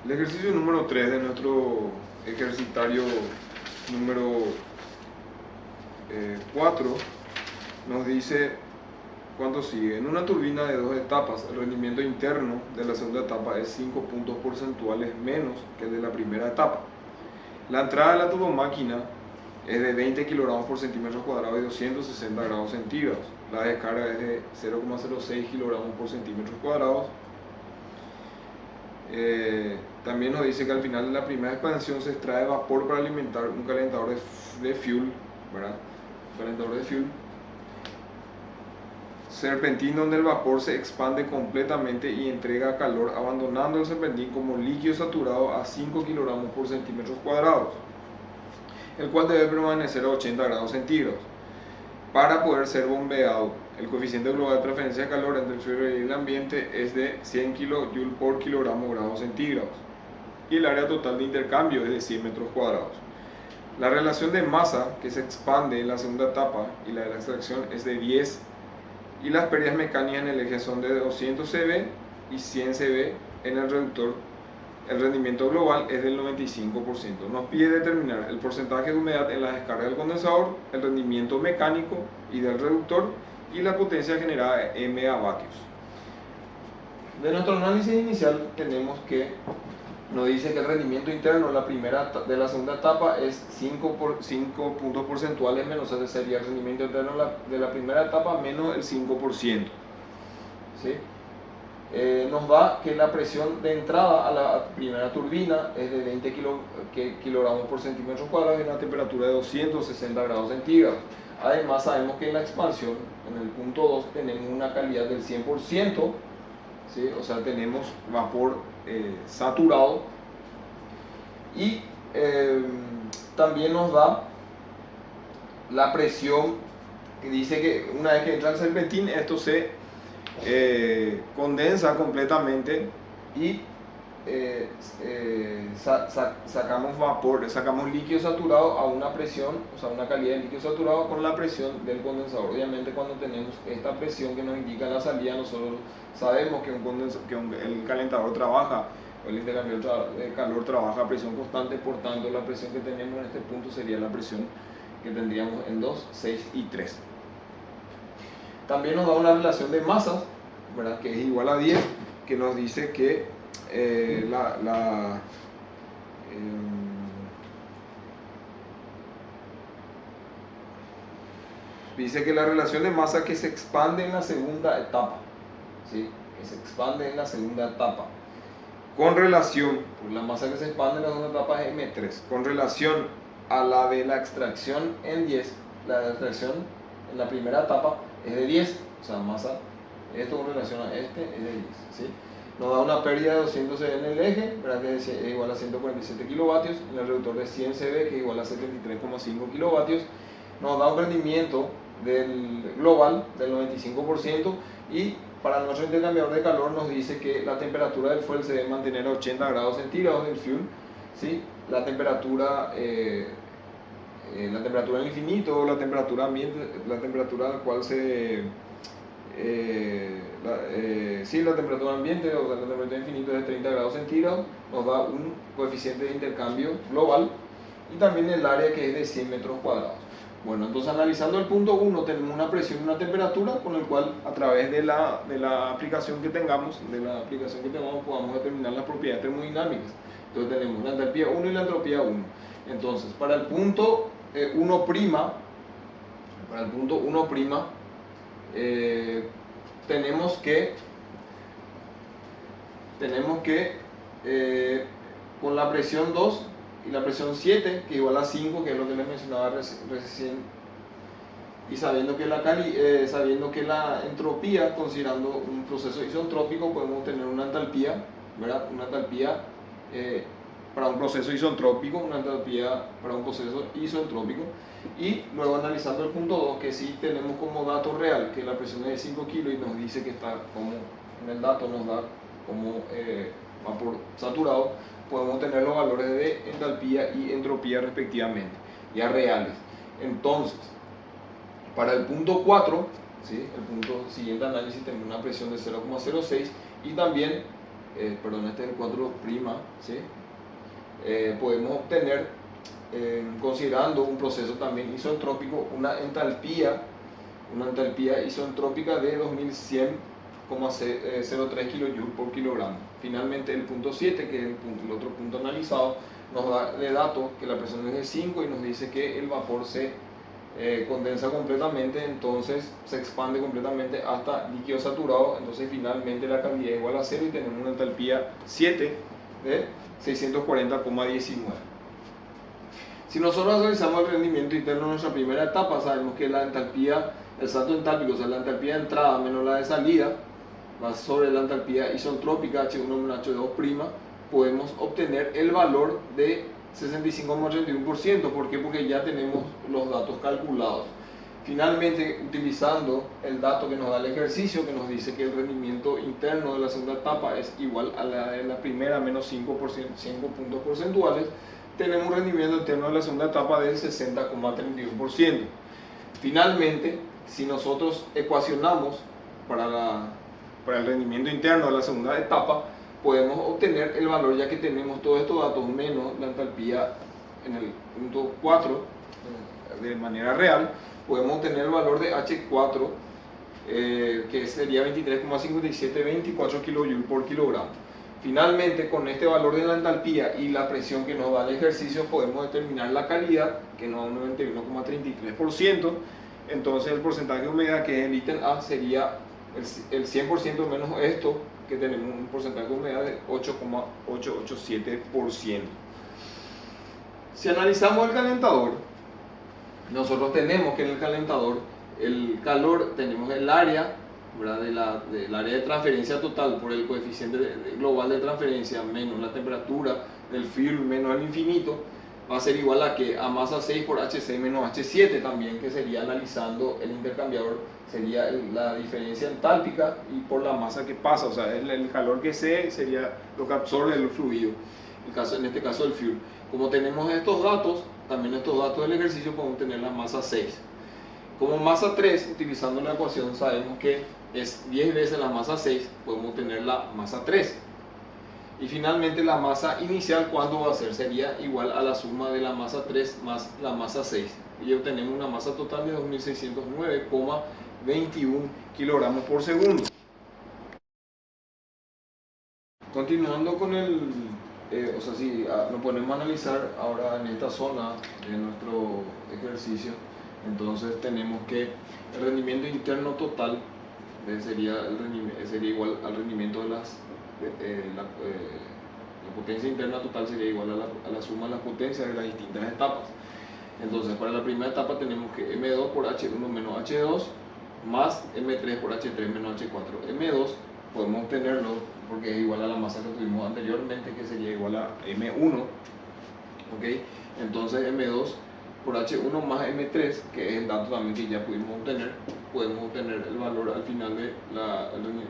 El ejercicio número 3 de nuestro ejercitario número 4 nos dice cuánto sigue. En una turbina de 2 etapas, el rendimiento interno de la segunda etapa es 5 puntos porcentuales menos que el de la primera etapa. La entrada de la turbomáquina es de 20 kilogramos por centímetro cuadrado y 260 grados centígrados. La descarga es de 0,06 kilogramos por centímetros cuadrados. También nos dice que al final de la primera expansión se extrae vapor para alimentar un calentador de fuel, ¿verdad? Un calentador de fuel serpentín donde el vapor se expande completamente y entrega calor, abandonando el serpentín como líquido saturado a 5 kilogramos por centímetros cuadrados, el cual debe permanecer a 80 grados centígrados para poder ser bombeado. El coeficiente global de transferencia de calor entre el suelo y el ambiente es de 100 kJ por kilogramo grados centígrados y el área total de intercambio es de 100 metros cuadrados. La relación de masa que se expande en la segunda etapa y la de la extracción es de 10 y las pérdidas mecánicas en el eje son de 200 cb y 100 cb en el reductor. El rendimiento global es del 95%. Nos pide determinar el porcentaje de humedad en la descarga del condensador, el rendimiento mecánico y del reductor y la potencia generada en megavatios. De nuestro análisis inicial tenemos que nos dice que el rendimiento interno de la segunda etapa es 5 puntos porcentuales menos, ese sería el rendimiento interno de la primera etapa menos el 5%. ¿Sí? Nos da que la presión de entrada a la primera turbina es de 20 kilogramos por centímetro cuadrado y una temperatura de 260 grados centígrados. Además sabemos que en la expansión, en el punto 2, tenemos una calidad del 100%, ¿sí? O sea, tenemos vapor saturado y también nos da la presión que dice que una vez que entra el serpentín esto se condensa completamente y sacamos vapor, sacamos líquido saturado a una presión, o sea, una calidad de líquido saturado con la presión del condensador. Obviamente cuando tenemos esta presión que nos indica la salida, nosotros sabemos que el calentador trabaja, o el intercambio de calor trabaja a presión constante, por tanto la presión que tenemos en este punto sería la presión que tendríamos en 2, 6 y 3. También nos da una relación de masas, ¿verdad? Que es igual a 10, que nos dice que dice que la relación de masa que se expande en la segunda etapa, ¿sí? Que se expande en la segunda etapa, con relación, pues la masa que se expande en la segunda etapa es M3, con relación a la de la extracción en 10, la de la extracción en la primera etapa es de 10, o sea, masa, esto con relación a este es de 10, ¿sí? Nos da una pérdida de 200 cb en el eje, ¿verdad? Que es igual a 147 kilovatios, en el reductor de 100 cb, que es igual a 73,5 kilovatios. Nos da un rendimiento global del 95% y para nuestro intercambiador de calor nos dice que la temperatura del fuel se debe mantener a 80 grados centígrados del fuel, ¿sí? La temperatura del infinito, la temperatura ambiente, la temperatura al cual la temperatura ambiente o la temperatura infinita es de 30 grados centígrados, nos da un coeficiente de intercambio global y también el área que es de 100 metros cuadrados. Bueno, entonces analizando el punto 1 tenemos una presión y una temperatura con el cual a través de la aplicación que tengamos, podamos determinar las propiedades termodinámicas. Entonces tenemos la entalpía 1 y la entropía 1. Entonces para el punto 1', tenemos que con la presión 2 y la presión 7, que igual a 5, que es lo que les mencionaba recién, y sabiendo que la entropía, considerando un proceso isentrópico, podemos tener una entalpía, ¿verdad? Una entalpía para un proceso isentrópico, una entalpía para un proceso isentrópico, y luego analizando el punto 2, que sí tenemos como dato real que la presión es de 5 kilos y nos dice que está como en el dato nos da como vapor saturado, podemos tener los valores de entalpía y entropía respectivamente, ya reales. Entonces, para el punto 4, ¿sí? El punto siguiente análisis tenemos una presión de 0,06 y también perdón, este es el 4', ¿sí? Podemos obtener, considerando un proceso también isotrópico, una entalpía isotrópica de 2100,03 kJ por kilogramo. Finalmente el punto 7, que es el otro punto analizado, nos da de datos que la presión es de 5 y nos dice que el vapor se condensa completamente, entonces se expande completamente hasta líquido saturado, entonces finalmente la calidad es igual a 0 y tenemos una entalpía 7 de 640,19. Si nosotros realizamos el rendimiento interno en nuestra primera etapa, sabemos que la entalpía, el salto entálpico, o sea, la entalpía de entrada menos la de salida, más sobre la entalpía isotrópica H1 menos H2', podemos obtener el valor de 65,81%. ¿Por qué? Porque ya tenemos los datos calculados. Finalmente, utilizando el dato que nos da el ejercicio, que nos dice que el rendimiento interno de la segunda etapa es igual a la de la primera menos 5 puntos porcentuales, tenemos un rendimiento interno de la segunda etapa del 60,31%. Finalmente, si nosotros ecuacionamos para el rendimiento interno de la segunda etapa, podemos obtener el valor, ya que tenemos todos estos datos menos la entalpía en el punto 4 de manera real, podemos obtener el valor de H4, que sería 23,5724 kJ por kilogramo. Finalmente, con este valor de la entalpía y la presión que nos da el ejercicio, podemos determinar la calidad, que nos da un 91,33%. Entonces el porcentaje de humedad, que es el ítem A, sería el 100% menos esto, que tenemos un porcentaje de humedad de 8,887%. Si analizamos el calentador, nosotros tenemos que en el calentador el calor, tenemos el área, ¿verdad? del área de transferencia total por el coeficiente global de transferencia menos la temperatura del fuel menos el infinito, va a ser igual a que a masa 6 por H6 menos H7 también, que sería, analizando el intercambiador, sería la diferencia entálpica y por la masa que pasa, o sea, el calor que se sería lo que absorbe el fluido, en este caso el fuel. Como tenemos estos datos, también estos datos del ejercicio, podemos tener la masa 6. Como masa 3, utilizando la ecuación, sabemos que es 10 veces la masa 6, podemos tener la masa 3. Y finalmente la masa inicial, ¿cuánto va a ser? Sería igual a la suma de la masa 3 más la masa 6. Y obtenemos una masa total de 2609,21 kilogramos por segundo. Continuando con si nos ponemos a analizar ahora en esta zona de nuestro ejercicio, entonces tenemos que el rendimiento interno total sería igual al rendimiento de la potencia interna total, sería igual a la suma de las potencias de las distintas etapas. Entonces, para la primera etapa tenemos que M2 por H1 menos H2 más M3 por H3 menos H4. M2 podemos obtenerlo porque es igual a la masa que tuvimos anteriormente, que sería igual a M1. ¿Okay? Entonces M2 por H1 más M3, que es el dato también que ya pudimos obtener, podemos obtener el valor al final de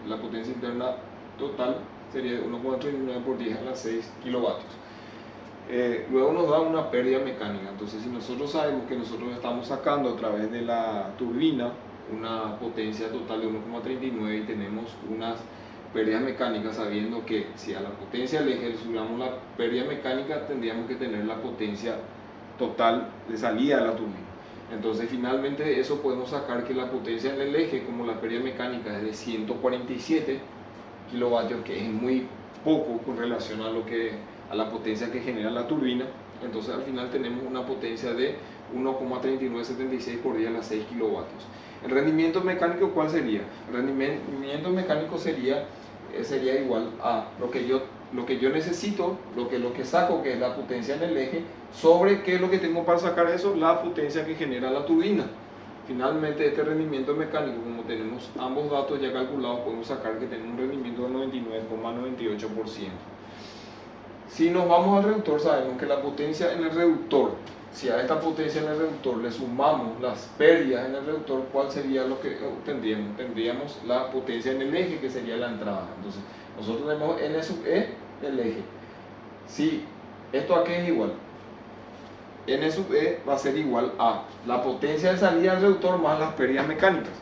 la potencia interna total, sería 1,39 por 10 a la 6 kilovatios. Luego nos da una pérdida mecánica. Entonces, si nosotros sabemos que nosotros estamos sacando a través de la turbina una potencia total de 1,39 y tenemos unas pérdidas mecánicas, sabiendo que si a la potencia del eje le sumamos la pérdida mecánica, tendríamos que tener la potencia total de salida de la turbina. Entonces, finalmente de eso podemos sacar que la potencia en el eje, como la pérdida mecánica es de 147 kilovatios, que es muy poco con relación a la potencia que genera la turbina, entonces al final tenemos una potencia de 1,3976 por 10 a las 6 kilovatios. El rendimiento mecánico, ¿cuál sería? El rendimiento mecánico sería igual a lo que yo necesito, lo que saco, que es la potencia en el eje, sobre qué es lo que tengo para sacar eso, la potencia que genera la turbina. Finalmente, este rendimiento mecánico, como tenemos ambos datos ya calculados, podemos sacar que tenemos un rendimiento del 99,98%. Si nos vamos al reductor, sabemos que la potencia en el reductor, si a esta potencia en el reductor le sumamos las pérdidas en el reductor, ¿cuál sería lo que obtendríamos? Tendríamos la potencia en el eje, que sería la entrada. Entonces, nosotros tenemos N sub E, el eje. Si esto aquí es igual, N sub E va a ser igual a la potencia de salida del reductor más las pérdidas mecánicas.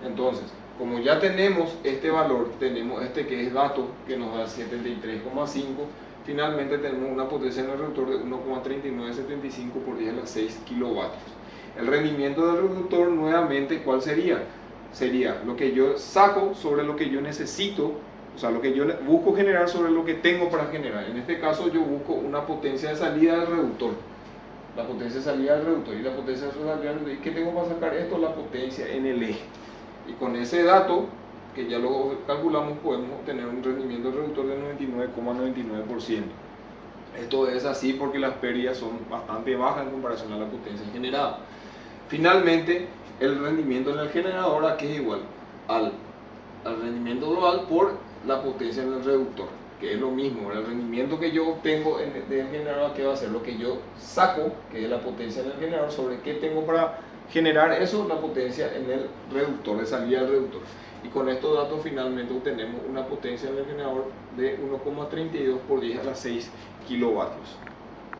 Entonces, Como ya tenemos este valor, tenemos este que es dato, que nos da 73,5, finalmente tenemos una potencia en el reductor de 1,3975 por 10 a la 6 kilovatios. El rendimiento del reductor nuevamente, ¿cuál sería? Sería lo que yo saco sobre lo que yo necesito, o sea, lo que yo busco generar sobre lo que tengo para generar. En este caso yo busco una potencia de salida del reductor. La potencia de salida del reductor y la potencia de salida del reductor. ¿Qué tengo para sacar esto? La potencia en el eje. Y con ese dato, que ya lo calculamos, podemos obtener un rendimiento del reductor del 99,99%. Esto es así porque las pérdidas son bastante bajas en comparación a la potencia generada. Finalmente, el rendimiento en el generador aquí es igual al rendimiento global por la potencia en el reductor, que es lo mismo. El rendimiento que yo obtengo del generador, que va a ser lo que yo saco, que es la potencia en el generador, sobre qué tengo para generar eso, la potencia en el reductor, de salida del reductor. Y con estos datos finalmente obtenemos una potencia en el generador de 1,32 por 10 a la 6 kilovatios.